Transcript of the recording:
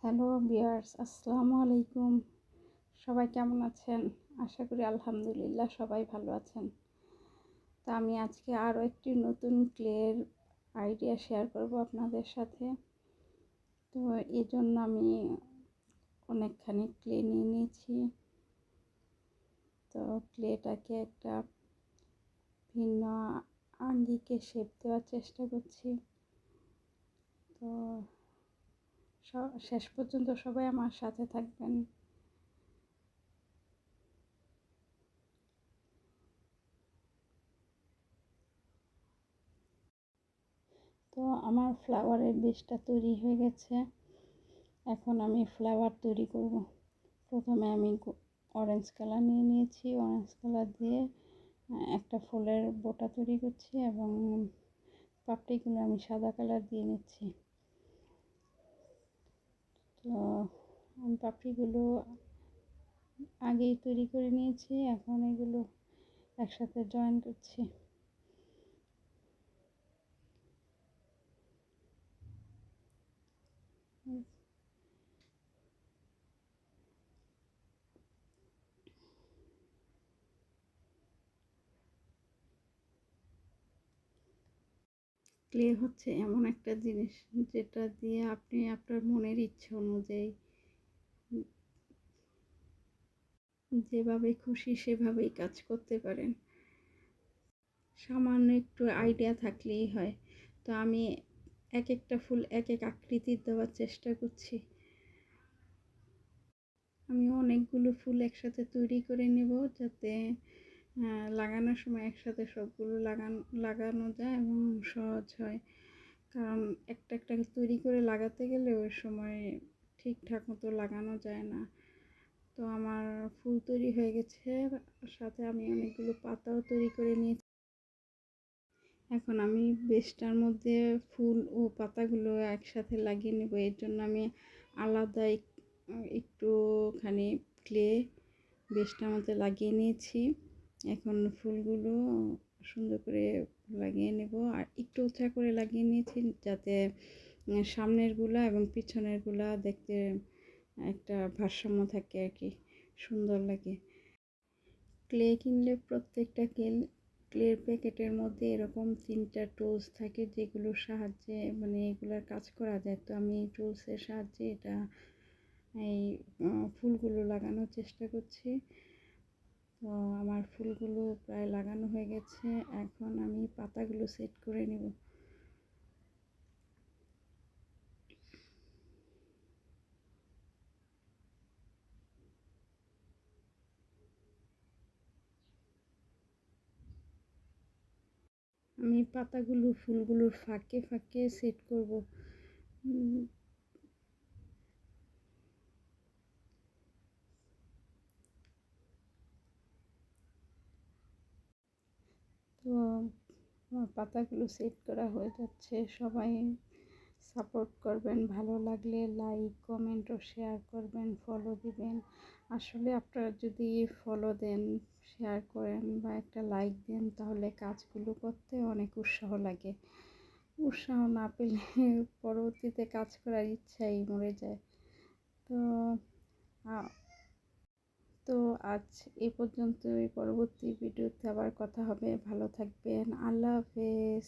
Hello viewers, আসসালামু আলাইকুম। সবাই কেমন আছেন? আশা করি আলহামদুলিল্লাহ সবাই ভালো আছেন। তো আমি আজকে আরও একটি নতুন ক্লের আইডিয়া শেয়ার করব আপনাদের সাথে। তো এই জন্য আমি অনেকখানি ক্লে নিয়ে নিয়েছি। তো ক্লেটাকে একটা ভিন্ন আঙ্গিকে শেপ দেওয়ার চেষ্টা করছি। তো শেষ পর্যন্ত সবাই আমার সাথে থাকবেন। তো আমার ফ্লাওয়ারের বেসটা তৈরি হয়ে গেছে। এখন আমি ফ্লাওয়ার তৈরি করব। প্রথমে আমি অরেঞ্জ কালার নিয়ে নিয়েছি। অরেঞ্জ কালার দিয়ে একটা ফুলের বোটা তৈরি করছি এবং পাপড়িগুলো আমি সাদা কালার দিয়ে নিচ্ছি। তো আমি পাপড়িগুলো আগেই তৈরি করে নিয়েছি, এখন এগুলো একসাথে জয়েন করছি। ক্লে হচ্ছে এমন একটা জিনিস যেটা দিয়ে আপনি আপনার মনের ইচ্ছা অনুযায়ী যেভাবে খুশি সেভাবেই কাজ করতে পারেন। সামান্য একটু আইডিয়া থাকলেই হয়। তো আমি এক একটা ফুল এক এক আকৃতির দেওয়ার চেষ্টা করছি। আমি অনেকগুলো ফুল একসাথে তৈরি করে নেব, যাতে লাগানোর সময় একসাথে সবগুলো লাগানো যায় এবং সহজ হয়। কারণ একটা একটা তৈরি করে লাগাতে গেলে ওই সময় ঠিকঠাক মতো লাগানো যায় না। তো আমার ফুল তৈরি হয়ে গেছে, সাথে আমি অনেকগুলো পাতাও তৈরি করে নিয়েছি। এখন আমি বেসটার মধ্যে ফুল ও পাতাগুলো একসাথে লাগিয়ে নেব। এর জন্য আমি আলাদা একটুখানি ক্লে বেসটার মধ্যে লাগিয়ে নিয়েছি। এখন ফুলগুলো সুন্দর করে লাগিয়ে নেব, আর একটু উঁচা করে লাগিয়ে নিয়েছি যাতে সামনেরগুলা এবং পিছনেরগুলা দেখতে একটা ভারসাম্য থাকে আর কি, সুন্দর লাগে। ক্লে কিনলে প্রত্যেকটা ক্লের প্যাকেটের মধ্যে এরকম 3টা টুলস থাকে, যেগুলোর সাহায্যে এগুলোর কাজ করা যায়। তো আমি এই টুলসের সাহায্যে এই ফুলগুলো লাগানোর চেষ্টা করছি। তো আমার ফুলগুলো প্রায় লাগানো হয়ে গেছে। এখন আমি পাতাগুলো সেট করে নেব। আমি পাতাগুলো ফুলগুলোর ফাঁকে ফাঁকে সেট করব। তো আমার পাতাগুলো সেট করা হয়ে যাচ্ছে। সবাই সাপোর্ট করবেন, ভালো লাগলে লাইক, কমেন্ট ও শেয়ার করবেন, ফলো দিবেন। আসলে আপনারা যদি ফলো দেন, শেয়ার করেন বা একটা লাইক দেন, তাহলে কাজগুলো করতে অনেক উৎসাহ লাগে। উৎসাহ না পেলে পরবর্তীতে কাজ করার ইচ্ছাই মরে যায়। তো তো আজ এই পর্যন্তই। পরবর্তী ভিডিওতে আবার কথা হবে। ভালো থাকবেন। আল্লাহ হাফেজ।